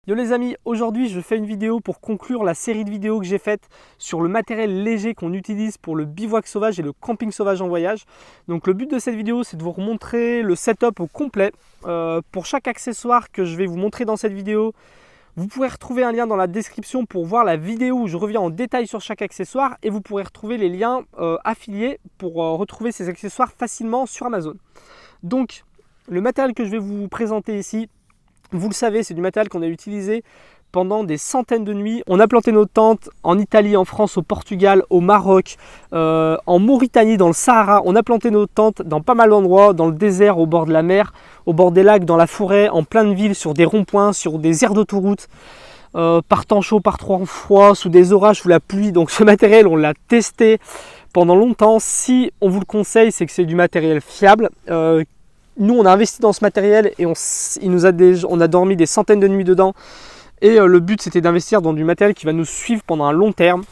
Yo les amis, aujourd'hui je fais une vidéo pour conclure la série de vidéos que j'ai faites sur le matériel léger qu'on utilise pour le bivouac sauvage et le camping sauvage en voyage. Donc le but de cette vidéo c'est de vous montrer le setup au complet. Pour chaque accessoire que je vais vous montrer dans cette vidéo, vous pourrez retrouver un lien dans la description pour voir la vidéo où je reviens en détail sur chaque accessoire et vous pourrez retrouver les liens affiliés pour retrouver ces accessoires facilement sur Amazon. Donc le matériel que je vais vous présenter ici, vous le savez, c'est du matériel qu'on a utilisé pendant des centaines de nuits. On a planté nos tentes en Italie, en France, au Portugal, au Maroc, en Mauritanie, dans le Sahara. On a planté nos tentes dans pas mal d'endroits, dans le désert, au bord de la mer, au bord des lacs, dans la forêt, en pleine ville, sur des ronds-points, sur des aires d'autoroute, par temps chaud, par temps froid, sous des orages, sous la pluie. Donc ce matériel, on l'a testé pendant longtemps. Si on vous le conseille, c'est que c'est du matériel fiable. Nous, on a investi dans ce matériel et on a dormi des centaines de nuits dedans. Et le but, c'était d'investir dans du matériel qui va nous suivre pendant un long terme.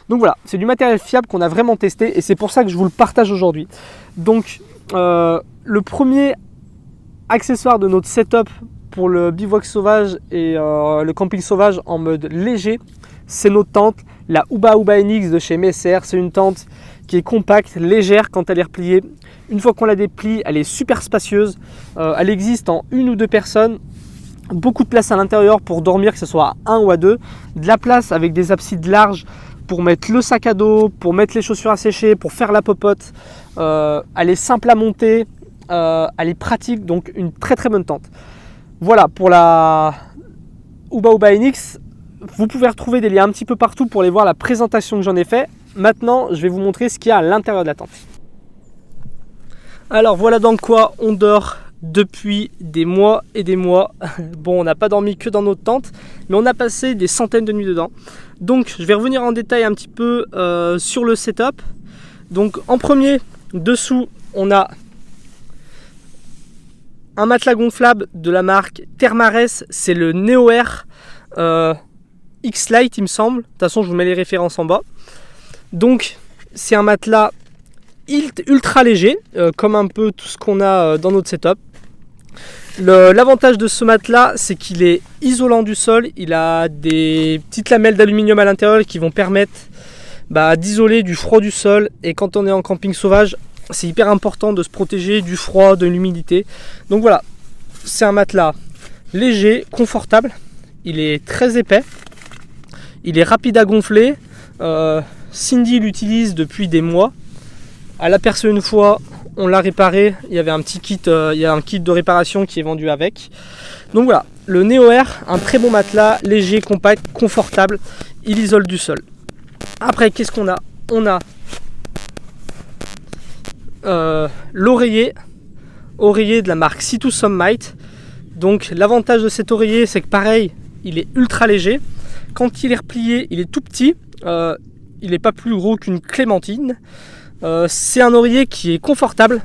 Donc voilà, c'est du matériel fiable qu'on a vraiment testé et c'est pour ça que je vous le partage aujourd'hui. Donc, le premier accessoire de notre setup pour le bivouac sauvage et le camping sauvage en mode léger, c'est notre tente, la Uba NX de chez Messer. C'est une tente qui est compacte, légère quand elle est repliée. Une fois qu'on la déplie, elle est super spacieuse. Elle existe en une ou deux personnes. Beaucoup de place à l'intérieur pour dormir, que ce soit à un ou à deux. De la place avec des absides larges pour mettre le sac à dos, pour mettre les chaussures à sécher, pour faire la popote. Elle est simple à monter, elle est pratique, donc une très très bonne tente. Voilà pour la Uba NX. Vous pouvez retrouver des liens un petit peu partout pour aller voir la présentation que j'en ai fait. Maintenant, je vais vous montrer ce qu'il y a à l'intérieur de la tente. Alors voilà dans quoi on dort depuis des mois et des mois. Bon, on n'a pas dormi que dans notre tente, mais on a passé des centaines de nuits dedans. Donc je vais revenir en détail un petit peu sur le setup. Donc en premier, dessous, on a un matelas gonflable de la marque Thermarest. C'est le Neo Air X-Lite, il me semble. De toute façon, je vous mets les références en bas. Donc c'est un matelas ultra léger, comme un peu tout ce qu'on a dans notre setup. L'avantage de ce matelas, c'est qu'il est isolant du sol. Il a des petites lamelles d'aluminium à l'intérieur qui vont permettre d'isoler du froid du sol. Et quand on est en camping sauvage, c'est hyper important de se protéger du froid, de l'humidité. Donc voilà, c'est un matelas léger, confortable. Il est très épais. Il est rapide à gonfler. Cindy l'utilise depuis des mois. Elle l'a percé une fois, on l'a réparé. Il y avait un petit kit, il y a un kit de réparation qui est vendu avec. Donc voilà, le Neo Air, un très bon matelas, léger, compact, confortable. Il isole du sol. Après, qu'est-ce qu'on a? On a l'oreiller de la marque Sea2 Summit. Donc l'avantage de cet oreiller, c'est que pareil, il est ultra léger. Quand il est replié, il est tout petit. Il n'est pas plus gros qu'une clémentine. C'est un oreiller qui est confortable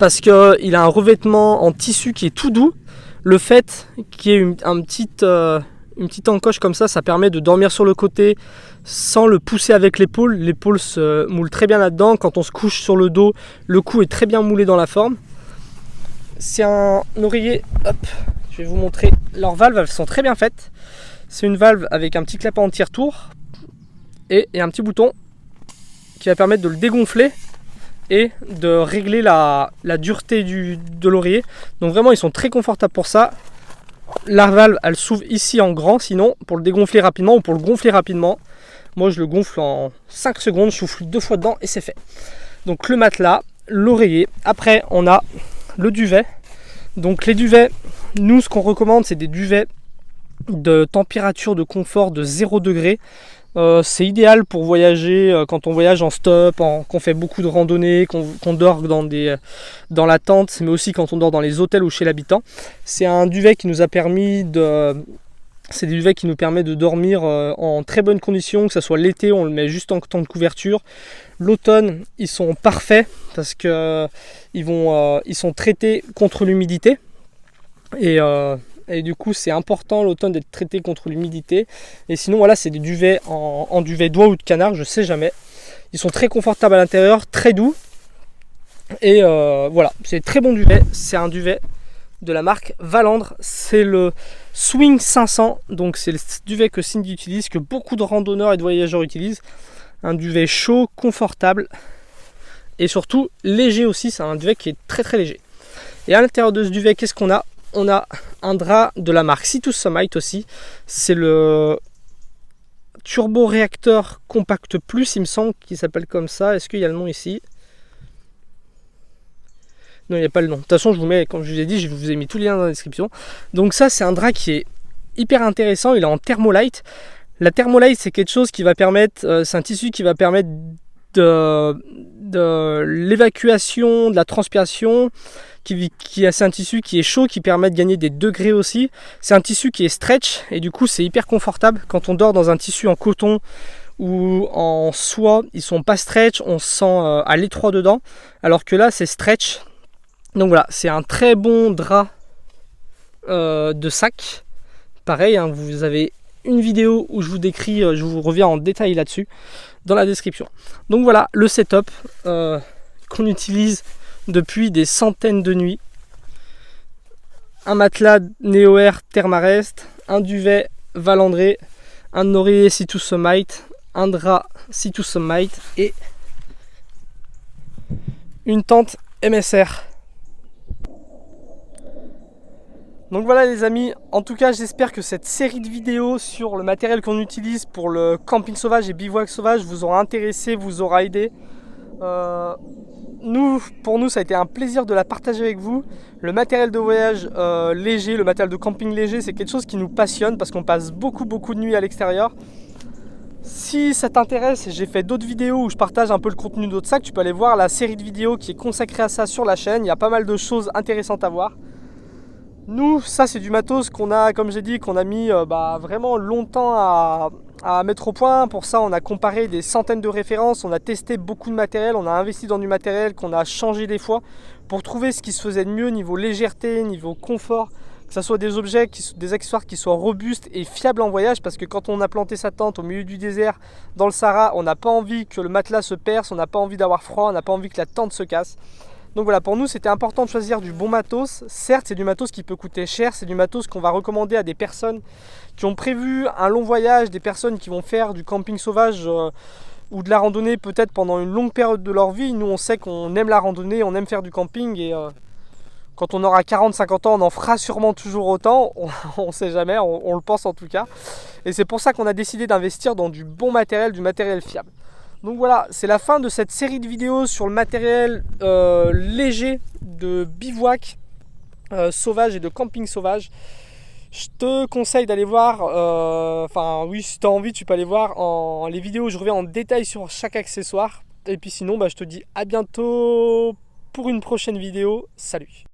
parce qu'il a un revêtement en tissu qui est tout doux. Le fait qu'il y ait une petite encoche comme ça permet de dormir sur le côté sans le pousser avec l'épaule. L'épaule se moule très bien là-dedans. Quand on se couche sur le dos, le cou est très bien moulé dans la forme. C'est un oreiller, hop, je vais vous montrer. Leurs valves, elles sont très bien faites. C'est une valve avec un petit clapet anti-retour et un petit bouton qui va permettre de le dégonfler et de régler la dureté de l'oreiller. Donc vraiment, ils sont très confortables pour ça. La valve, elle s'ouvre ici en grand, sinon pour le dégonfler rapidement ou pour le gonfler rapidement. Moi, je le gonfle en 5 secondes, je souffle 2 fois dedans et c'est fait. Donc le matelas, l'oreiller. Après, on a le duvet. Donc les duvets, nous, ce qu'on recommande, c'est des duvets de température de confort de 0 degré. C'est idéal pour voyager quand on voyage en stop, qu'on fait beaucoup de randonnées, qu'on dort dans la tente, mais aussi quand on dort dans les hôtels ou chez l'habitant. C'est un duvet qui nous a permis c'est des duvets qui nous permettent de dormir en très bonnes conditions, que ce soit l'été, on le met juste en temps de couverture. L'automne, ils sont parfaits parce que ils sont traités contre l'humidité. Et du coup, c'est important l'automne d'être traité contre l'humidité. Et sinon, voilà, c'est des duvets en duvet d'oie ou de canard, je sais jamais. Ils sont très confortables à l'intérieur, très doux. Et voilà, c'est très bon duvet. C'est un duvet de la marque Valandre. C'est le Swing 500, donc c'est le duvet que Cindy utilise, que beaucoup de randonneurs et de voyageurs utilisent. Un duvet chaud, confortable et surtout léger aussi. C'est un duvet qui est très très léger. Et à l'intérieur de ce duvet, qu'est-ce qu'on a? On a un drap de la marque Sea to Summit aussi. C'est le Turbo Réacteur Compact Plus, il me semble qu'il s'appelle comme ça. Est-ce qu'il y a le nom ici? Non, il n'y a pas le nom. De toute façon, je vous mets, comme je vous ai dit, je vous ai mis tous les liens dans la description. Donc ça, c'est un drap qui est hyper intéressant. Il est en Thermolite. La Thermolite, c'est quelque chose qui va permettre, c'est un tissu qui va permettre de l'évacuation, de la transpiration. C'est un tissu qui est chaud, qui permet de gagner des degrés aussi. C'est un tissu qui est stretch et du coup, c'est hyper confortable. Quand on dort dans un tissu en coton ou en soie, ils sont pas stretch, on se sent à l'étroit dedans. Alors que là, c'est stretch. Donc voilà, c'est un très bon drap de sac. Pareil, hein, vous avez une vidéo où je vous décris, je vous reviens en détail là-dessus dans la description. Donc voilà le setup qu'on utilise depuis des centaines de nuits. Un matelas NeoAir Thermarest, un duvet Valandre, un oreiller Sea to Summit, un drap Sea to Summit et une tente MSR. Donc voilà les amis, en tout cas j'espère que cette série de vidéos sur le matériel qu'on utilise pour le camping sauvage et bivouac sauvage vous aura intéressé, vous aura aidé. Pour nous ça a été un plaisir de la partager avec vous. Le matériel de voyage léger, le matériel de camping léger, c'est quelque chose qui nous passionne parce qu'on passe beaucoup de nuits à l'extérieur. Si ça t'intéresse, j'ai fait d'autres vidéos où je partage un peu le contenu d'autres sacs. Tu peux aller voir la série de vidéos qui est consacrée à ça sur la chaîne. Il y a pas mal de choses intéressantes à voir. Nous, ça c'est du matos qu'on a, comme j'ai dit, qu'on a mis vraiment longtemps à mettre au point. Pour ça, on a comparé des centaines de références, on a testé beaucoup de matériel, on a investi dans du matériel qu'on a changé des fois pour trouver ce qui se faisait de mieux niveau légèreté, niveau confort, que ce soit des objets, des accessoires qui soient robustes et fiables en voyage, parce que quand on a planté sa tente au milieu du désert, dans le Sahara, on n'a pas envie que le matelas se perce, on n'a pas envie d'avoir froid, on n'a pas envie que la tente se casse. Donc voilà, pour nous c'était important de choisir du bon matos. Certes, c'est du matos qui peut coûter cher, c'est du matos qu'on va recommander à des personnes qui ont prévu un long voyage, des personnes qui vont faire du camping sauvage ou de la randonnée peut-être pendant une longue période de leur vie. Nous on sait qu'on aime la randonnée, on aime faire du camping et quand on aura 40-50 ans, on en fera sûrement toujours autant, on ne sait jamais, on le pense en tout cas. Et c'est pour ça qu'on a décidé d'investir dans du bon matériel, du matériel fiable. Donc voilà, c'est la fin de cette série de vidéos sur le matériel léger de bivouac sauvage et de camping sauvage. Je te conseille d'aller voir, oui, si tu as envie, tu peux aller voir les vidéos où je reviens en détail sur chaque accessoire. Et puis sinon, je te dis à bientôt pour une prochaine vidéo. Salut!